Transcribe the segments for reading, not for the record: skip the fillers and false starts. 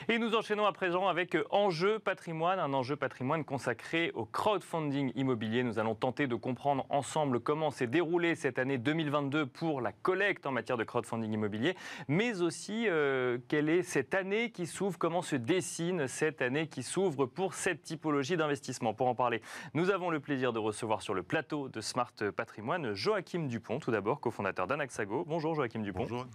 Et nous enchaînons à présent avec Enjeu Patrimoine, un enjeu patrimoine consacré au crowdfunding immobilier. Nous allons tenter de comprendre ensemble comment s'est déroulée cette année 2022 pour la collecte en matière de crowdfunding immobilier, mais aussi quelle est cette année qui s'ouvre, comment se dessine cette année qui s'ouvre pour cette typologie d'investissement. Pour en parler, nous avons le plaisir de recevoir sur le plateau de Smart Patrimoine Joachim Dupont, tout d'abord cofondateur d'Anaxago. Bonjour Joachim Dupont. Bonjour.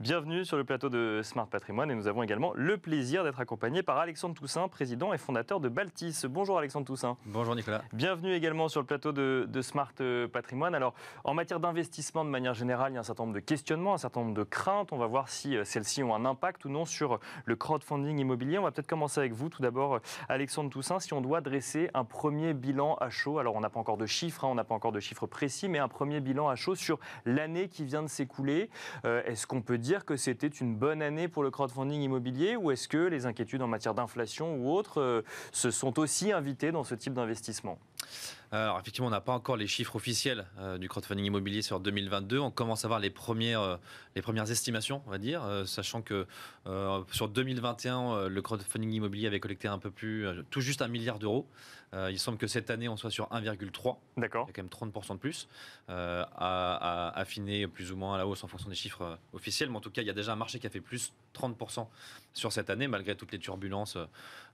Bienvenue sur le plateau de Smart Patrimoine et nous avons également le plaisir d'être accompagné par Alexandre Toussaint, président et fondateur de Baltis. Bonjour Alexandre Toussaint. Bonjour Nicolas. Bienvenue également sur le plateau de Smart Patrimoine. Alors, en matière d'investissement de manière générale, il y a un certain nombre de questionnements, un certain nombre de craintes. On va voir si celles-ci ont un impact ou non sur le crowdfunding immobilier. On va peut-être commencer avec vous tout d'abord, Alexandre Toussaint. Si on doit dresser un premier bilan à chaud, alors on n'a pas encore de chiffres, on n'a pas encore de chiffres précis, mais un premier bilan à chaud sur l'année qui vient de s'écouler. Est-ce qu'on peut dire que c'était une bonne année pour le crowdfunding immobilier ou est-ce que les inquiétudes en matière d'inflation ou autres se sont aussi invitées dans ce type d'investissement ? Alors effectivement, on n'a pas encore les chiffres officiels du crowdfunding immobilier sur 2022. On commence à voir les premières estimations, on va dire, sachant que sur 2021, le crowdfunding immobilier avait collecté un peu plus, tout juste 1 milliard d'euros. Il semble que cette année, on soit sur 1,3. D'accord. Il y a quand même 30% de plus, à affiner plus ou moins à la hausse en fonction des chiffres officiels. Mais en tout cas, il y a déjà un marché qui a fait plus 30% sur cette année, malgré toutes les turbulences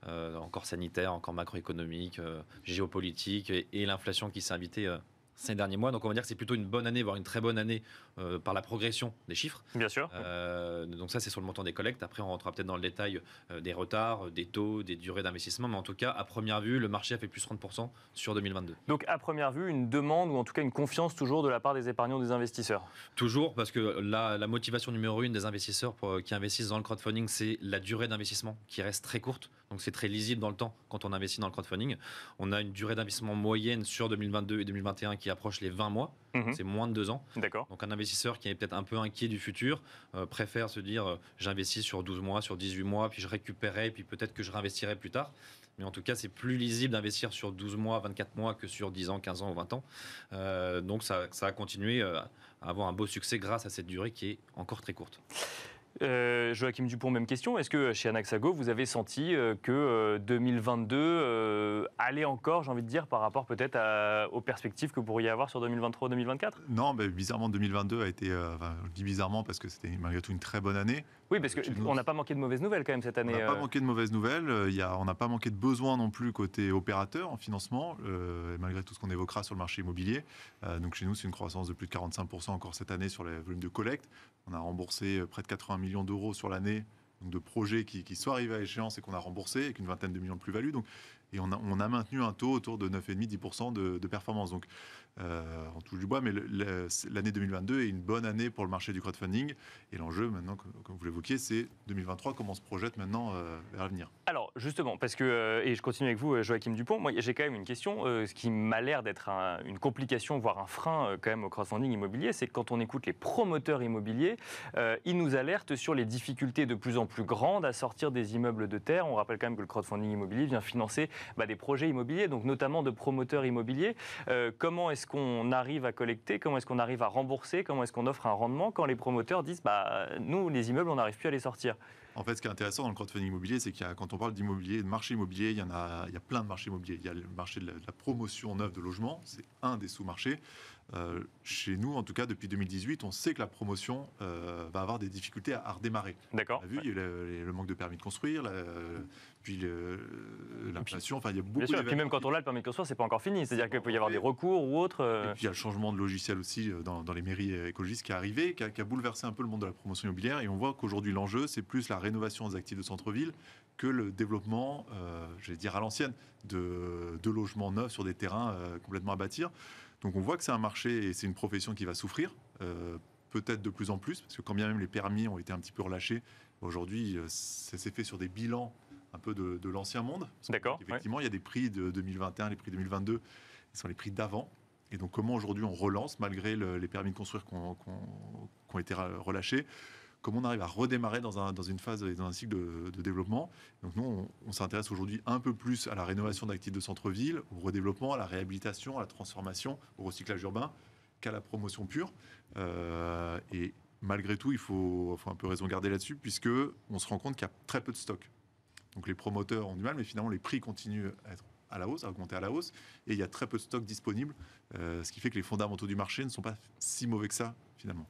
encore sanitaires, encore macroéconomiques, géopolitiques et l'inflation qui s'est invitée ces derniers mois. Donc on va dire que c'est plutôt une bonne année, voire une très bonne année par la progression des chiffres. Bien sûr. Donc ça, c'est sur le montant des collectes. Après, on rentrera peut-être dans le détail des retards, des taux, des durées d'investissement. Mais en tout cas, à première vue, le marché a fait plus 30% sur 2022. Donc à première vue, une demande ou en tout cas une confiance toujours de la part des épargnants, des investisseurs. Toujours, parce que la motivation numéro une des investisseurs qui investissent dans le crowdfunding, c'est la durée d'investissement qui reste très courte. Donc c'est très lisible dans le temps quand on investit dans le crowdfunding. On a une durée d'investissement moyenne sur 2022 et 2021 qui approche les 20 mois. C'est moins de 2 ans. D'accord. Donc un investisseur qui est peut-être un peu inquiet du futur préfère se dire j'investis sur 12 mois, sur 18 mois, puis je récupérerai, puis peut-être que je réinvestirai plus tard. Mais en tout cas, c'est plus lisible d'investir sur 12 mois, 24 mois que sur 10 ans, 15 ans ou 20 ans. Donc ça a continué à avoir un beau succès grâce à cette durée qui est encore très courte. Joachim Dupont, même question. Est-ce que chez Anaxago, vous avez senti que 2022 allait encore, j'ai envie de dire, par rapport peut-être aux perspectives que vous pourriez avoir sur 2023 ou 2024 ? Non, mais bizarrement, 2022 a été, je dis bizarrement parce que c'était malgré tout une très bonne année. Oui, parce qu'on n'a pas manqué de mauvaises nouvelles quand même cette année. On n'a pas manqué de mauvaises nouvelles, on n'a pas manqué de besoins non plus côté opérateur en financement, malgré tout ce qu'on évoquera sur le marché immobilier. Donc chez nous, c'est une croissance de plus de 45% encore cette année sur les volumes de collecte. On a remboursé près de 80 millions d'euros sur l'année, donc de projets qui sont arrivés à échéance et qu'on a remboursés, avec une vingtaine de millions de plus-value. Et on a maintenu un taux autour de 9,5-10% de performance. Donc, on touche du bois, mais l'année 2022 est une bonne année pour le marché du crowdfunding. Et l'enjeu, maintenant, comme vous l'évoquiez, c'est 2023, comment on se projette maintenant vers l'avenir. Alors, justement, parce que, et je continue avec vous, Joachim Dupont, moi, j'ai quand même une question, ce qui m'a l'air d'être une complication, voire un frein quand même au crowdfunding immobilier, c'est que quand on écoute les promoteurs immobiliers, ils nous alertent sur les difficultés de plus en plus grandes à sortir des immeubles de terre. On rappelle quand même que le crowdfunding immobilier vient financer des projets immobiliers, donc notamment de promoteurs immobiliers. Comment est-ce qu'on arrive à collecter, comment est-ce qu'on arrive à rembourser, comment est-ce qu'on offre un rendement quand les promoteurs disent nous, les immeubles, on n'arrive plus à les sortir ? En fait, ce qui est intéressant dans le crowdfunding immobilier, c'est quand on parle d'immobilier, de marché immobilier, il y a plein de marchés immobiliers. Il y a le marché de la promotion neuve de logements, c'est un des sous-marchés. Chez nous, en tout cas, depuis 2018, on sait que la promotion va avoir des difficultés à redémarrer. D'accord. On a vu, il y a le manque de permis de construire, puis l'inflation, enfin, il y a beaucoup d'événements. Et puis même quand on a le permis de construire, c'est pas encore fini. C'est-à-dire qu'il peut y avoir des recours ou autres. Et puis il y a le changement de logiciel aussi dans les mairies écologistes qui est arrivé, qui a bouleversé un peu le monde de la promotion immobilière. Et on voit qu'aujourd'hui, l'enjeu, c'est plus la rénovation des actifs de centre-ville que le développement, je vais dire à l'ancienne, de logements neufs sur des terrains complètement à bâtir. Donc on voit que c'est un marché et c'est une profession qui va souffrir, peut-être de plus en plus, parce que quand bien même les permis ont été un petit peu relâchés, aujourd'hui, ça s'est fait sur des bilans un peu de l'ancien monde. D'accord. Effectivement, il y a des prix de 2021, les prix 2022, qui sont les prix d'avant. Et donc comment aujourd'hui on relance, malgré les permis de construire qui ont été relâchés, comment on arrive à redémarrer dans une phase, dans un cycle de développement. Donc nous, on s'intéresse aujourd'hui un peu plus à la rénovation d'actifs de centre-ville, au redéveloppement, à la réhabilitation, à la transformation, au recyclage urbain, qu'à la promotion pure. Et malgré tout, il faut un peu raison garder là-dessus, puisqu'on se rend compte qu'il y a très peu de stock. Donc les promoteurs ont du mal, mais finalement les prix continuent à être à la hausse, à augmenter à la hausse, et il y a très peu de stocks disponibles, ce qui fait que les fondamentaux du marché ne sont pas si mauvais que ça, finalement.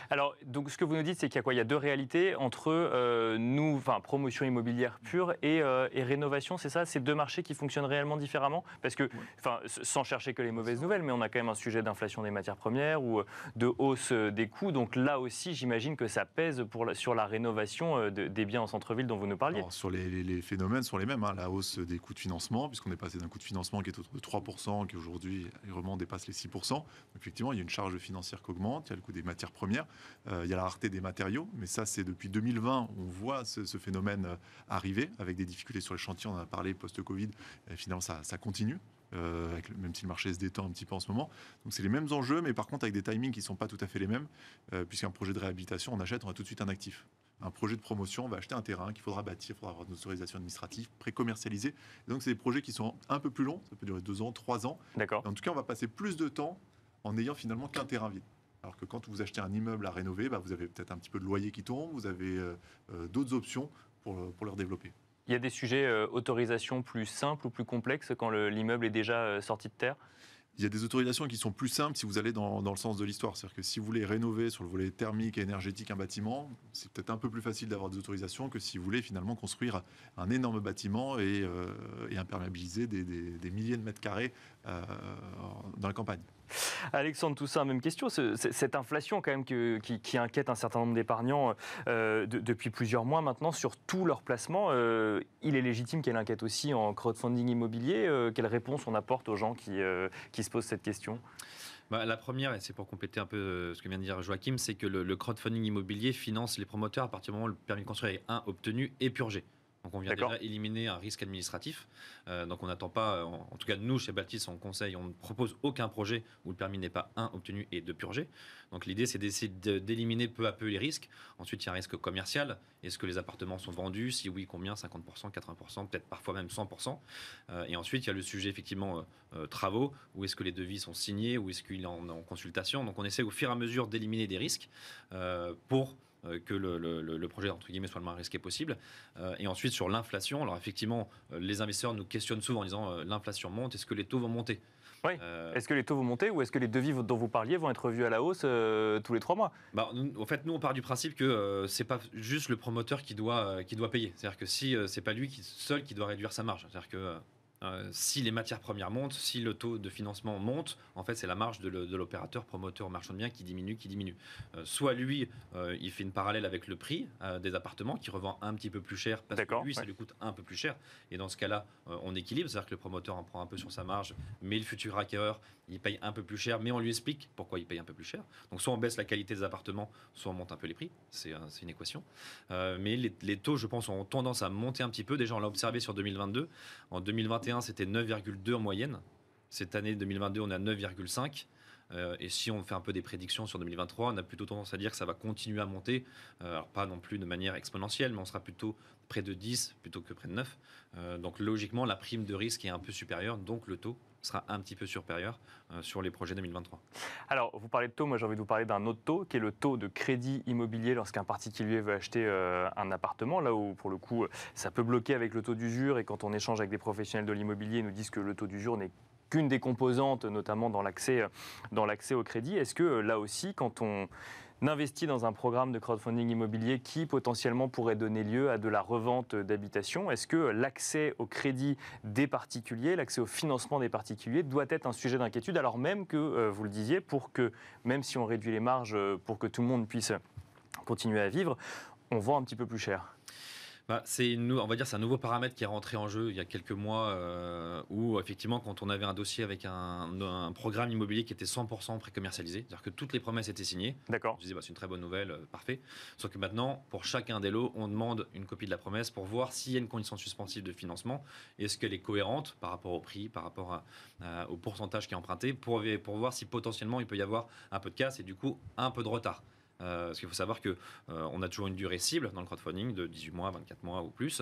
Alors, donc, ce que vous nous dites, c'est qu'il y a quoi? Il y a deux réalités entre promotion immobilière pure et rénovation, c'est ça? C'est deux marchés qui fonctionnent réellement différemment? Parce que, sans chercher que les mauvaises nouvelles, mais on a quand même un sujet d'inflation des matières premières ou de hausse des coûts. Donc là aussi, j'imagine que ça pèse sur la rénovation des biens en centre-ville dont vous nous parliez. Alors, sur les phénomènes sont les mêmes, hein. La hausse des coûts de financement, puisqu'on est passé d'un coût de financement qui est autour de 3%, qui aujourd'hui vraiment dépasse les 6%. Donc, effectivement, il y a une charge financière qui augmente, il y a le coût des matières premières, il y a la rareté des matériaux, mais ça c'est depuis 2020, on voit ce phénomène arriver, avec des difficultés sur les chantiers, on en a parlé post-Covid, et finalement ça continue. Même si le marché se détend un petit peu en ce moment. Donc c'est les mêmes enjeux, mais par contre avec des timings qui ne sont pas tout à fait les mêmes, puisqu'un projet de réhabilitation, on achète, on a tout de suite un actif. Un projet de promotion, on va acheter un terrain qu'il faudra bâtir, il faudra avoir une autorisation administrative pré-commercialisée. Et donc c'est des projets qui sont un peu plus longs, ça peut durer 2 ans, 3 ans. D'accord. En tout cas, on va passer plus de temps en n'ayant finalement qu'un terrain vide. Alors que quand vous achetez un immeuble à rénover, vous avez peut-être un petit peu de loyer qui tombe, vous avez d'autres options pour le redévelopper. Il y a des sujets autorisation plus simples ou plus complexes quand l'immeuble est déjà sorti de terre? Il y a des autorisations qui sont plus simples si vous allez dans le sens de l'histoire. C'est-à-dire que si vous voulez rénover sur le volet thermique et énergétique un bâtiment, c'est peut-être un peu plus facile d'avoir des autorisations que si vous voulez finalement construire un énorme bâtiment et imperméabiliser des milliers de mètres carrés dans la campagne. Alexandre Toussaint, même question. Cette inflation quand même qui inquiète un certain nombre d'épargnants depuis plusieurs mois maintenant sur tous leurs placements, il est légitime qu'elle inquiète aussi en crowdfunding immobilier. Quelle réponse on apporte aux gens qui se posent cette question? La première, et c'est pour compléter un peu ce que vient de dire Joachim, c'est que le crowdfunding immobilier finance les promoteurs à partir du moment où le permis de construire est obtenu et purgé. Donc on vient déjà éliminer un risque administratif. Donc on n'attend pas, en tout cas nous chez Baltis on conseille, on ne propose aucun projet où le permis n'est pas obtenu et purgé. Donc l'idée c'est d'essayer d'éliminer peu à peu les risques. Ensuite il y a un risque commercial. Est-ce que les appartements sont vendus? Si oui, combien? 50%, 80%, peut-être parfois même 100%. Et ensuite il y a le sujet effectivement travaux. Où est-ce que les devis sont signés? Où est-ce qu'il est en consultation? Donc on essaie au fur et à mesure d'éliminer des risques pour que le projet entre guillemets soit le moins risqué possible. Et ensuite sur l'inflation, alors effectivement les investisseurs nous questionnent souvent en disant l'inflation monte, est-ce que les taux vont monter? Oui. Est-ce que les taux vont monter ou est-ce que les devis dont vous parliez vont être revus à la hausse tous les 3 mois? En fait, nous, on part du principe que c'est pas juste le promoteur qui doit payer. C'est-à-dire que si c'est pas lui seul qui doit réduire sa marge. C'est-à-dire que si les matières premières montent, si le taux de financement monte, en fait, c'est la marge de l'opérateur, promoteur, marchand de biens qui diminue. Soit lui, il fait une parallèle avec le prix des appartements, qui revend un petit peu plus cher, parce que lui, ça lui coûte un peu plus cher. Et dans ce cas-là, on équilibre, c'est-à-dire que le promoteur en prend un peu sur sa marge, mais le futur acquéreur, il paye un peu plus cher, mais on lui explique pourquoi il paye un peu plus cher. Donc soit on baisse la qualité des appartements, soit on monte un peu les prix. C'est une équation. Mais les taux, je pense, ont tendance à monter un petit peu. Déjà, on l'a observé sur 2022. En 2021, c'était 9,2 en moyenne. Cette année 2022, on est à 9,5. Et si on fait un peu des prédictions sur 2023, on a plutôt tendance à dire que ça va continuer à monter. Alors pas non plus de manière exponentielle, mais on sera plutôt près de 10 plutôt que près de 9. Donc logiquement, la prime de risque est un peu supérieure, donc le taux sera un petit peu supérieur sur les projets 2023. Alors, vous parlez de taux, moi j'ai envie de vous parler d'un autre taux, qui est le taux de crédit immobilier lorsqu'un particulier veut acheter un appartement, là où pour le coup ça peut bloquer avec le taux d'usure, et quand on échange avec des professionnels de l'immobilier, ils nous disent que le taux d'usure n'est qu'une des composantes, notamment dans l'accès au crédit. Est-ce que là aussi, quand on investit dans un programme de crowdfunding immobilier qui potentiellement pourrait donner lieu à de la revente d'habitation, est-ce que l'accès au crédit des particuliers, l'accès au financement des particuliers doit être un sujet d'inquiétude, alors même que, vous le disiez, pour que, même si on réduit les marges pour que tout le monde puisse continuer à vivre, on vend un petit peu plus cher? On va dire c'est un nouveau paramètre qui est rentré en jeu il y a quelques mois où effectivement quand on avait un dossier avec un programme immobilier qui était 100% pré-commercialisé, c'est-à-dire que toutes les promesses étaient signées. D'accord. Je disais c'est une très bonne nouvelle, parfait. Sauf que maintenant pour chacun des lots on demande une copie de la promesse pour voir s'il y a une condition suspensive de financement, est-ce qu'elle est cohérente par rapport au prix, par rapport au pourcentage qui est emprunté, pour voir si potentiellement il peut y avoir un peu de casse et du coup un peu de retard. Parce qu'il faut savoir qu'on a toujours une durée cible dans le crowdfunding de 18 mois, 24 mois ou plus,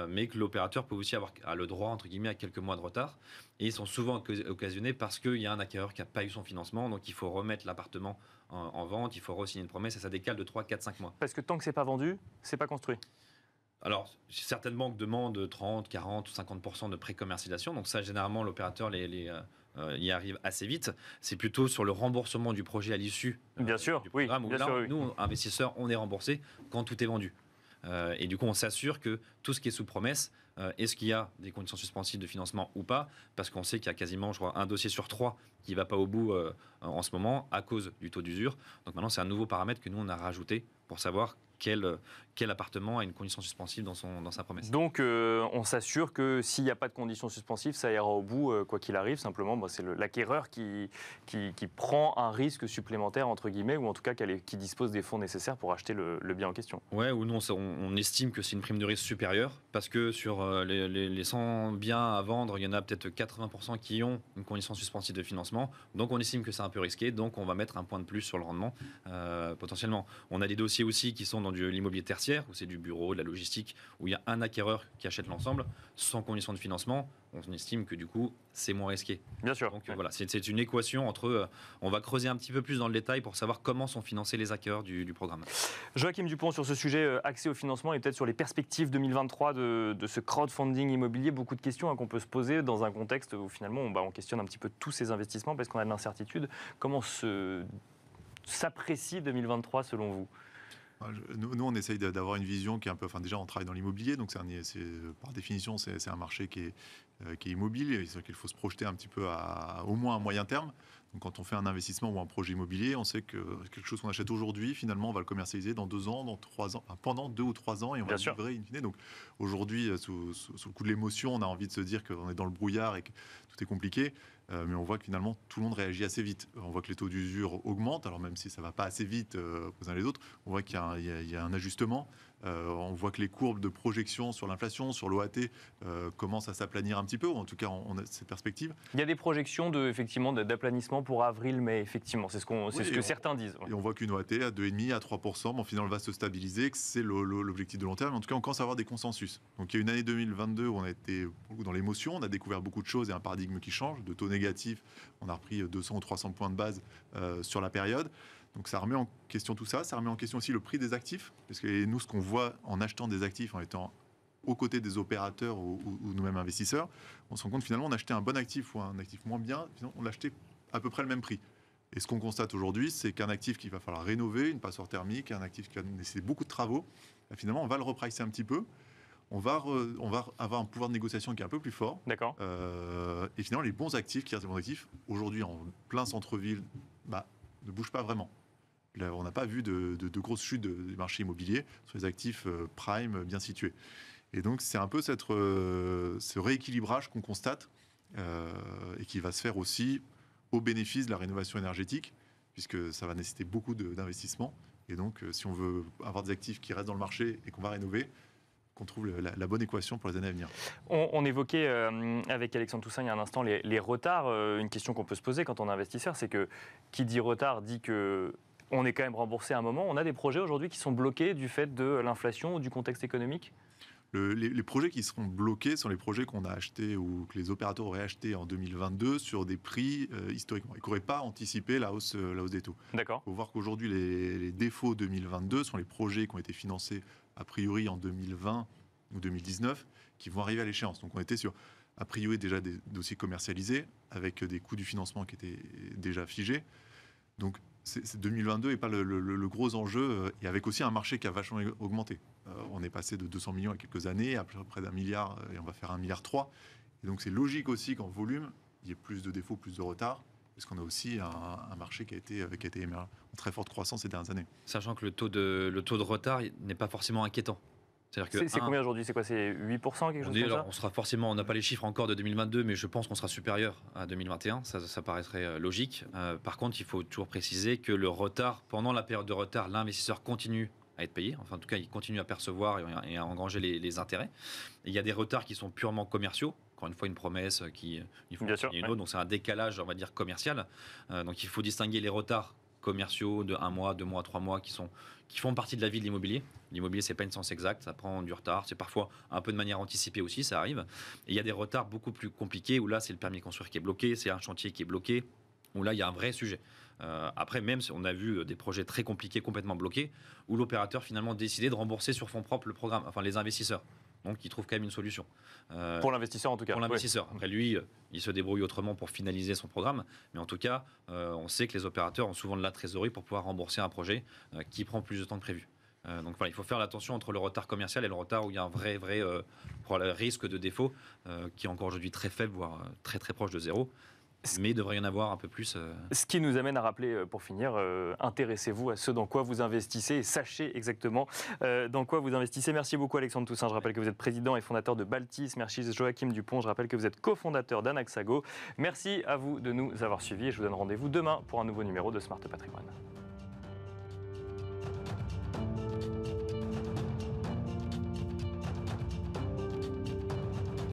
mais que l'opérateur peut aussi avoir le droit, entre guillemets, à quelques mois de retard. Et ils sont souvent occasionnés parce qu'il y a un acquéreur qui n'a pas eu son financement, donc il faut remettre l'appartement en vente, il faut re-signer une promesse, et ça décale de 3, 4, 5 mois. Parce que tant que ce n'est pas vendu, ce n'est pas construit. Alors, certaines banques demandent 30, 40 ou 50% de précommercialisation. Donc ça, généralement, l'opérateur y arrive assez vite. C'est plutôt sur le remboursement du projet à l'issue Bien sûr, du oui, programme où bien là, sûr, oui. nous, investisseurs, on est remboursé quand tout est vendu. Et du coup, on s'assure que tout ce qui est sous promesse, est-ce qu'il y a des conditions suspensives de financement ou pas? Parce qu'on sait qu'il y a quasiment, je crois, un dossier sur 3 qui ne va pas au bout en ce moment à cause du taux d'usure. Donc maintenant, c'est un nouveau paramètre que nous, on a rajouté pour savoir quel appartement a une condition suspensive dans sa promesse. Donc, on s'assure que s'il n'y a pas de conditions suspensives, ça ira au bout, quoi qu'il arrive. Simplement, c'est l'acquéreur qui prend un risque supplémentaire, entre guillemets, ou en tout cas qui dispose des fonds nécessaires pour acheter le bien en question. Ouais, ou non, on estime que c'est une prime de risque supérieure, parce que sur les 100 biens à vendre, il y en a peut-être 80% qui ont une condition suspensive de financement. Donc, on estime que c'est un peu risqué. Donc, on va mettre un point de plus sur le rendement, potentiellement. On a des dossiers aussi qui sont dans de l'immobilier tertiaire, où c'est du bureau, de la logistique, où il y a un acquéreur qui achète l'ensemble, sans condition de financement. On estime que du coup, c'est moins risqué. Bien sûr. Donc voilà, c'est une équation entre... on va creuser un petit peu plus dans le détail pour savoir comment sont financés les acquéreurs du programme. Joachim Dupont, sur ce sujet, accès au financement et peut-être sur les perspectives 2023 de ce crowdfunding immobilier, beaucoup de questions qu'on peut se poser dans un contexte où finalement on questionne un petit peu tous ces investissements parce qu'on a de l'incertitude. Comment s'apprécie 2023 selon vous ? Nous, on essaye d'avoir une vision qui est un peu... Enfin, déjà, on travaille dans l'immobilier, donc par définition, c'est un marché qui est immobile, qu'il faut se projeter un petit peu au moins à moyen terme. Donc, quand on fait un investissement ou un projet immobilier, on sait que quelque chose qu'on achète aujourd'hui, finalement, on va le commercialiser dans 2 ans, dans 3 ans, enfin, pendant 2 ou 3 ans, et on va le livrer in fine. Donc, aujourd'hui, sous le coup de l'émotion, on a envie de se dire qu'on est dans le brouillard et que tout est compliqué. Mais on voit que finalement, tout le monde réagit assez vite. On voit que les taux d'usure augmentent, alors même si ça ne va pas assez vite aux uns et les autres, on voit qu'il y a un ajustement. On voit que les courbes de projection sur l'inflation, sur l'OAT, commencent à s'aplanir un petit peu, ou en tout cas, on a cette perspective. Il y a des projections effectivement d'aplanissement pour avril, mais effectivement, c'est ce que certains disent. Et on voit qu'une OAT à 2,5 à 3%, finalement, va se stabiliser, que c'est l'objectif de long terme. En tout cas, on commence à avoir des consensus. Donc, il y a une année 2022 où on a été beaucoup dans l'émotion, on a découvert beaucoup de choses et un paradigme qui change, de taux négatifs, on a repris 200 ou 300 points de base sur la période. Donc ça remet en question tout ça, ça remet en question aussi le prix des actifs, parce que nous, ce qu'on voit en achetant des actifs, en étant aux côtés des opérateurs ou nous-mêmes investisseurs, on se rend compte finalement on achetait un bon actif ou un actif moins bien, on l'achetait à peu près le même prix. Et ce qu'on constate aujourd'hui, c'est qu'un actif qu'il va falloir rénover, une passoire thermique, un actif qui va nécessiter beaucoup de travaux, finalement on va le repricer un petit peu. On va avoir un pouvoir de négociation qui est un peu plus fort. D'accord. Et finalement, les bons actifs, qui restent des bons actifs, aujourd'hui en plein centre-ville, ne bougent pas vraiment. Là, on n'a pas vu de grosses chutes du marché immobilier sur les actifs prime bien situés. Et donc, c'est un peu ce rééquilibrage qu'on constate et qui va se faire aussi au bénéfice de la rénovation énergétique, puisque ça va nécessiter beaucoup d'investissements. Et donc, si on veut avoir des actifs qui restent dans le marché et qu'on va rénover, qu'on trouve la bonne équation pour les années à venir. On évoquait avec Alexandre Toussaint il y a un instant les retards. Une question qu'on peut se poser quand on est investisseur, c'est que qui dit retard dit qu'on est quand même remboursé à un moment. On a des projets aujourd'hui qui sont bloqués du fait de l'inflation ou du contexte économique ? Les projets qui seront bloqués sont les projets qu'on a achetés ou que les opérateurs auraient achetés en 2022 sur des prix historiquement. Ils n'auraient pas anticipé la hausse des taux. D'accord. Il faut voir qu'aujourd'hui, les défauts 2022 sont les projets qui ont été financés a priori en 2020 ou 2019 qui vont arriver à l'échéance. Donc on était sur, a priori, déjà des dossiers commercialisés avec des coûts du financement qui étaient déjà figés. Donc 2022 n'est pas le gros enjeu, et avec aussi un marché qui a vachement augmenté. On est passé de 200 millions il y a quelques années à près d'1 milliard, et on va faire 1,3 milliard. Et donc c'est logique aussi qu'en volume, il y ait plus de défauts, plus de retard, parce qu'on a aussi un marché qui a été en très forte croissance ces dernières années. Sachant que le taux de retard n'est pas forcément inquiétant. C'est combien aujourd'hui? C'est quoi? C'est 8%, quelque chose comme ça? On sera forcément, on n'a pas les chiffres encore de 2022, mais je pense qu'on sera supérieur à 2021. Ça paraîtrait logique. Par contre, il faut toujours préciser que le retard, pendant la période de retard, l'investisseur continue à être payé. Enfin, en tout cas, il continue à percevoir et à engranger les intérêts. Et il y a des retards qui sont purement commerciaux. Encore une fois, une promesse il faut qu'il y ait une autre. Donc, c'est un décalage, on va dire, commercial. Donc, il faut distinguer les retards commerciaux de 1 mois, 2 mois, 3 mois qui font partie de la vie de l'immobilier. L'immobilier, c'est pas une science exacte, ça prend du retard, c'est parfois un peu de manière anticipée aussi, ça arrive. Et il y a des retards beaucoup plus compliqués où là, c'est le permis de construire qui est bloqué, c'est un chantier qui est bloqué, où là, il y a un vrai sujet. Après, même si on a vu des projets très compliqués, complètement bloqués, où l'opérateur finalement décidait de rembourser sur fonds propres le programme, enfin les investisseurs. Donc, il trouve quand même une solution. Pour l'investisseur, en tout cas. Pour l'investisseur. Après, lui, il se débrouille autrement pour finaliser son programme. Mais en tout cas, on sait que les opérateurs ont souvent de la trésorerie pour pouvoir rembourser un projet qui prend plus de temps que prévu. Donc voilà, il faut faire l'attention entre le retard commercial et le retard où il y a un vrai risque de défaut qui est encore aujourd'hui très faible, voire très très proche de zéro. Mais il devrait y en avoir un peu plus. Ce qui nous amène à rappeler, pour finir, intéressez-vous à ce dans quoi vous investissez et sachez exactement dans quoi vous investissez. Merci beaucoup Alexandre Toussaint. Je rappelle que vous êtes président et fondateur de Baltis. Merci Joachim Dupont. Je rappelle que vous êtes cofondateur d'Anaxago. Merci à vous de nous avoir suivis et je vous donne rendez-vous demain pour un nouveau numéro de Smart Patrimoine.